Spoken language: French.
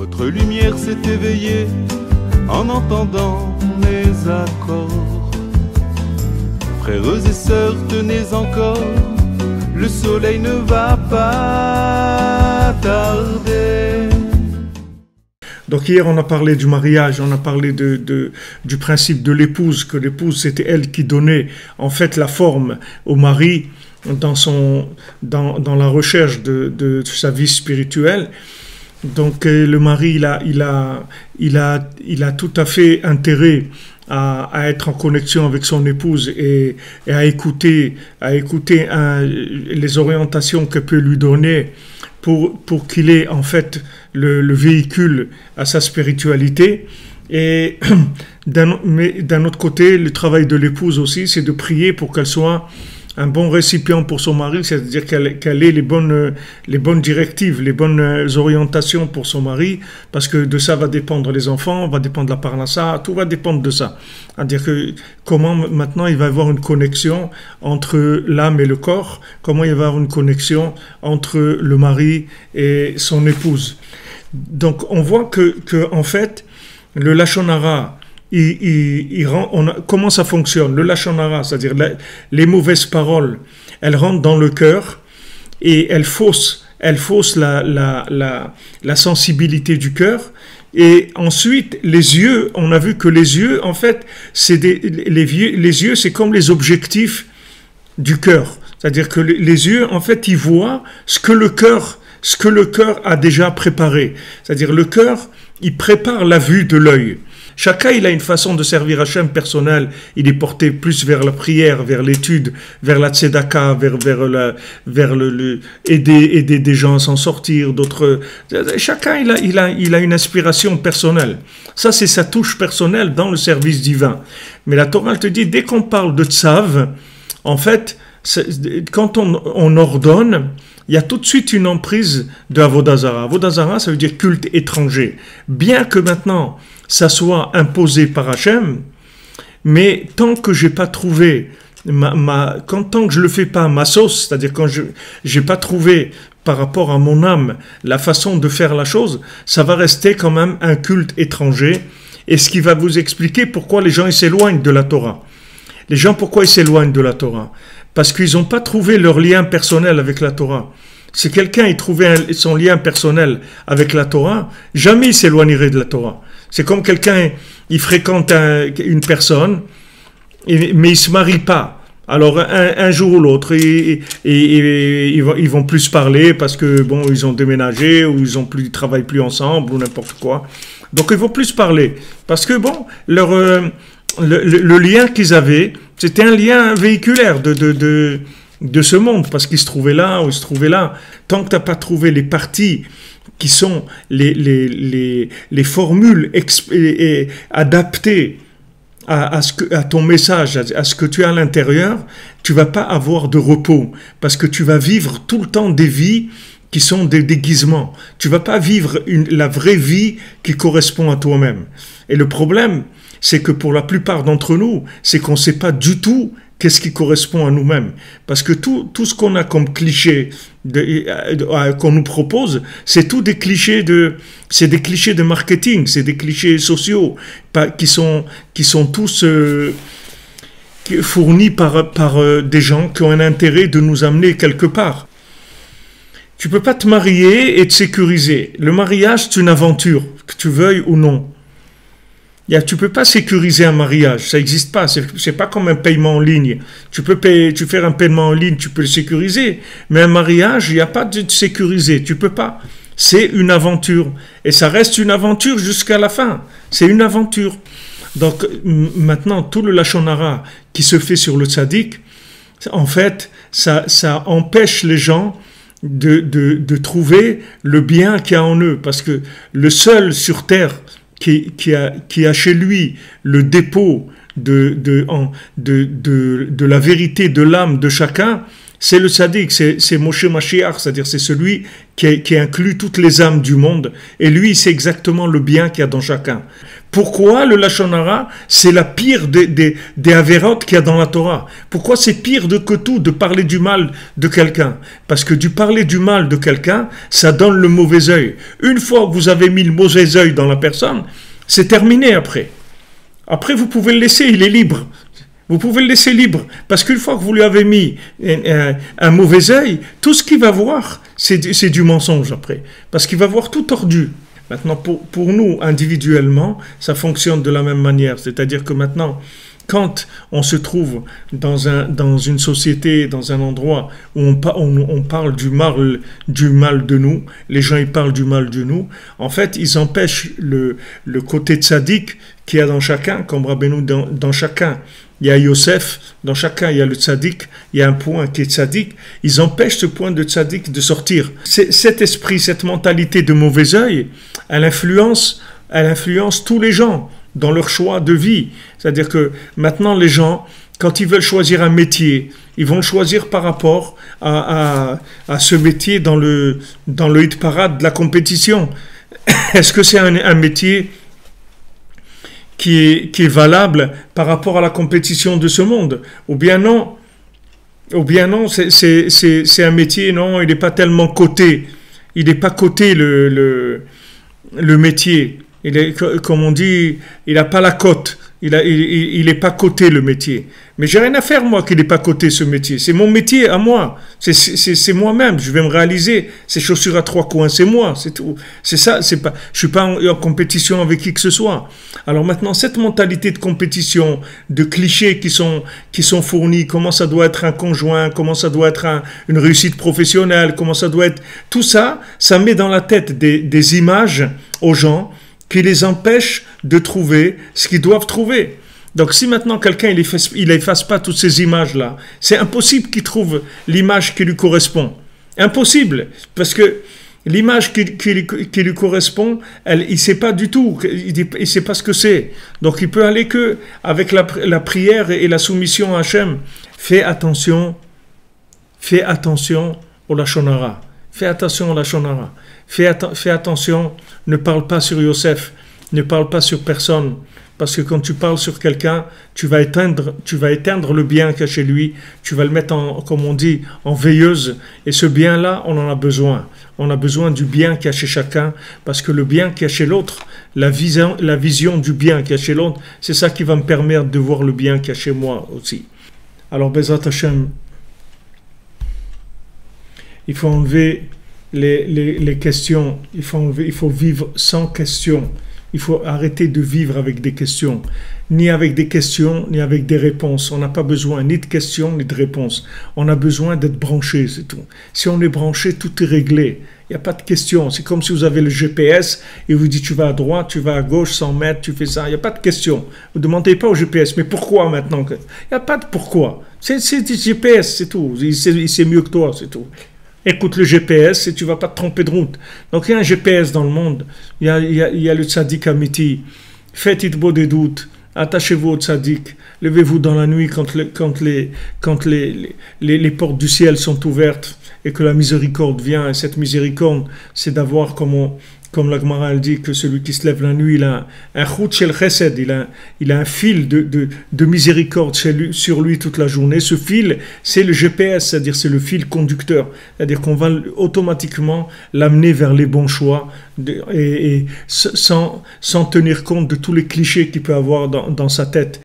Votre lumière s'est éveillée en entendant mes accords. Frères et sœurs, tenez encore, le soleil ne va pas tarder. Donc hier on a parlé du mariage, on a parlé du principe de l'épouse, que l'épouse c'était elle qui donnait en fait la forme au mari dans la recherche de sa vie spirituelle. Donc le mari il a tout à fait intérêt à être en connexion avec son épouse et à écouter les orientations qu'elle peut lui donner pour qu'il ait en fait le véhicule à sa spiritualité. Et d'un autre côté, le travail de l'épouse aussi, c'est de prier pour qu'elle soit un bon récipient pour son mari, c'est-à-dire qu'elle ait les bonnes directives, les bonnes orientations pour son mari, parce que de ça va dépendre les enfants, va dépendre la parnassa, tout va dépendre de ça. C'est-à-dire que comment maintenant il va y avoir une connexion entre l'âme et le corps, comment il va y avoir une connexion entre le mari et son épouse. Donc on voit que en fait, le Lachon Hara, comment ça fonctionne? Le Lachon Hara, c'est-à-dire les mauvaises paroles, elles rentrent dans le cœur et elles faussent la sensibilité du cœur. Et ensuite, les yeux, on a vu que les yeux, en fait, les yeux, c'est comme les objectifs du cœur. C'est-à-dire que les yeux, en fait, ils voient ce que le cœur a déjà préparé. C'est-à-dire le cœur, il prépare la vue de l'œil. Chacun, il a une façon de servir Hachem personnelle. Il est porté plus vers la prière, vers l'étude, vers la tzedaka, vers aider des gens à s'en sortir. D'autres, chacun, il a une inspiration personnelle. Ça, c'est sa touche personnelle dans le service divin. Mais la Torah, elle te dit, dès qu'on parle de tzav, en fait, quand on ordonne, il y a tout de suite une emprise de Avodah Zara. Avodah Zara, ça veut dire culte étranger. Bien que maintenant, ça soit imposé par Hachem, mais tant que j'ai pas trouvé tant que je le fais pas à ma sauce, c'est-à-dire quand j'ai pas trouvé par rapport à mon âme la façon de faire la chose, ça va rester quand même un culte étranger. Et ce qui va vous expliquer pourquoi les gens ils s'éloignent de la Torah. Les gens, pourquoi ils s'éloignent de la Torah? Parce qu'ils n'ont pas trouvé leur lien personnel avec la Torah. Si quelqu'un y trouvait son lien personnel avec la Torah, jamais il s'éloignerait de la Torah. C'est comme quelqu'un, il fréquente une personne, mais il ne se marie pas. Alors un jour ou l'autre, ils vont plus se parler parce que bon, ils ont déménagé ou ils travaillent plus ensemble ou n'importe quoi. Donc ils vont plus se parler parce que bon, le lien qu'ils avaient, c'était un lien véhiculaire de ce monde, parce qu'il se trouvait là ou il se trouvait là. Tant que tu n'as pas trouvé les parties qui sont les formules adaptées à ton message, à ce que tu as à l'intérieur, tu vas pas avoir de repos, parce que tu vas vivre tout le temps des vies qui sont des déguisements. Tu vas pas vivre la vraie vie qui correspond à toi-même. Et le problème, c'est que pour la plupart d'entre nous, c'est qu'on ne sait pas du tout qu'est-ce qui correspond à nous-mêmes. Parce que tout ce qu'on a comme cliché qu'on nous propose, c'est tout des clichés de marketing, c'est des clichés sociaux qui sont tous fournis par des gens qui ont un intérêt de nous amener quelque part. Tu peux pas te marier et te sécuriser. Le mariage, c'est une aventure, que tu veuilles ou non. Tu peux pas sécuriser un mariage, ça n'existe pas. C'est pas comme un paiement en ligne. Tu fais un paiement en ligne, tu peux le sécuriser. Mais un mariage, il n'y a pas de sécuriser. Tu peux pas. C'est une aventure. Et ça reste une aventure jusqu'à la fin. C'est une aventure. Donc, maintenant, tout le Lachon Hara qui se fait sur le tzaddik, en fait, ça empêche les gens de trouver le bien qu'il y a en eux. Parce que le seul sur terre qui a chez lui le dépôt de la vérité de l'âme de chacun, c'est le tzaddik, c'est Moshe Mashiach, c'est-à-dire c'est celui qui inclut toutes les âmes du monde, et lui, c'est exactement le bien qu'il y a dans chacun. Pourquoi le Lachon Hara, c'est la pire des avérotes qu'il y a dans la Torah? Pourquoi c'est pire que tout de parler du mal de quelqu'un? Parce que du parler du mal de quelqu'un, ça donne le mauvais œil. Une fois que vous avez mis le mauvais œil dans la personne, c'est terminé après. Après, vous pouvez le laisser, il est libre. Vous pouvez le laisser libre. Parce qu'une fois que vous lui avez mis un mauvais œil, tout ce qu'il va voir, c'est du mensonge après. Parce qu'il va voir tout tordu. Maintenant, pour nous, individuellement, ça fonctionne de la même manière. C'est-à-dire que maintenant, quand on se trouve dans une société, dans un endroit où on parle du mal de nous, les gens ils parlent du mal de nous, en fait, ils empêchent le côté tzaddik qu'il y a dans chacun, comme Rabbeinu, dans chacun. Il y a Yosef, dans chacun il y a le tzaddik, il y a un point qui est tzaddik, ils empêchent ce point de tzaddik de sortir. Cet esprit, cette mentalité de mauvais œil, elle influence tous les gens dans leur choix de vie. C'est-à-dire que maintenant les gens, quand ils veulent choisir un métier, ils vont le choisir par rapport à ce métier dans le hit parade de la compétition. Est-ce que c'est un métier qui est valable par rapport à la compétition de ce monde? Ou bien non, c'est un métier, non, il n'est pas tellement coté. Il n'est pas coté le métier. Il est, comme on dit, il n'a pas la cote. Il n'est pas coté le métier. Mais j'ai rien à faire, moi, qu'il n'ait pas coté ce métier. C'est mon métier à moi. C'est moi-même. Je vais me réaliser. Ces chaussures à trois coins, c'est moi. C'est tout. C'est ça. Je ne suis pas en compétition avec qui que ce soit. Alors maintenant, cette mentalité de compétition, de clichés qui sont fournis, comment ça doit être un conjoint, comment ça doit être une réussite professionnelle, comment ça doit être... Tout ça, ça met dans la tête des images aux gens qui les empêchent de trouver ce qu'ils doivent trouver. Donc si maintenant quelqu'un il efface pas toutes ces images-là, c'est impossible qu'il trouve l'image qui lui correspond. Impossible, parce que l'image qui lui correspond, il sait pas du tout, il sait pas ce que c'est. Donc il peut aller que avec la prière et la soumission à Hachem. Fais attention au Lachon Hara. Fais attention au Lachon Hara. Fais attention, ne parle pas sur Yosef, ne parle pas sur personne, parce que quand tu parles sur quelqu'un, tu vas éteindre le bien qu'il y a chez lui, tu vas le mettre comme on dit, en veilleuse, et ce bien-là, on en a besoin. On a besoin du bien qu'il y a chez chacun, parce que le bien qu'il y a chez l'autre, la vision du bien qu'il y a chez l'autre, c'est ça qui va me permettre de voir le bien qu'il y a chez moi aussi. Alors, Bezrat Hashem, il faut enlever les questions, il faut vivre sans questions. Il faut arrêter de vivre avec des questions, ni avec des questions, ni avec des réponses. On n'a pas besoin ni de questions, ni de réponses. On a besoin d'être branché, c'est tout. Si on est branché, tout est réglé. Il n'y a pas de questions. C'est comme si vous avez le GPS et vous dites tu vas à droite, tu vas à gauche, 100 mètres, tu fais ça. Il n'y a pas de questions. Vous ne demandez pas au GPS, mais pourquoi maintenant? Il n'y a pas de pourquoi. C'est du GPS, c'est tout. Il sait mieux que toi, c'est tout. Écoute le GPS et tu ne vas pas te tromper de route. Donc il y a un GPS dans le monde. Il y a le tzaddik amiti. Faites itbo des doutes. Attachez-vous au tzaddik. Levez-vous dans la nuit quand les portes du ciel sont ouvertes et que la miséricorde vient. Et cette miséricorde, c'est d'avoir comme la Gemara elle dit que celui qui se lève la nuit, il a un chut shel chesed, il a un fil de miséricorde sur lui toute la journée. Ce fil, c'est le GPS, c'est-à-dire c'est le fil conducteur. C'est-à-dire qu'on va automatiquement l'amener vers les bons choix et sans tenir compte de tous les clichés qu'il peut avoir dans sa tête.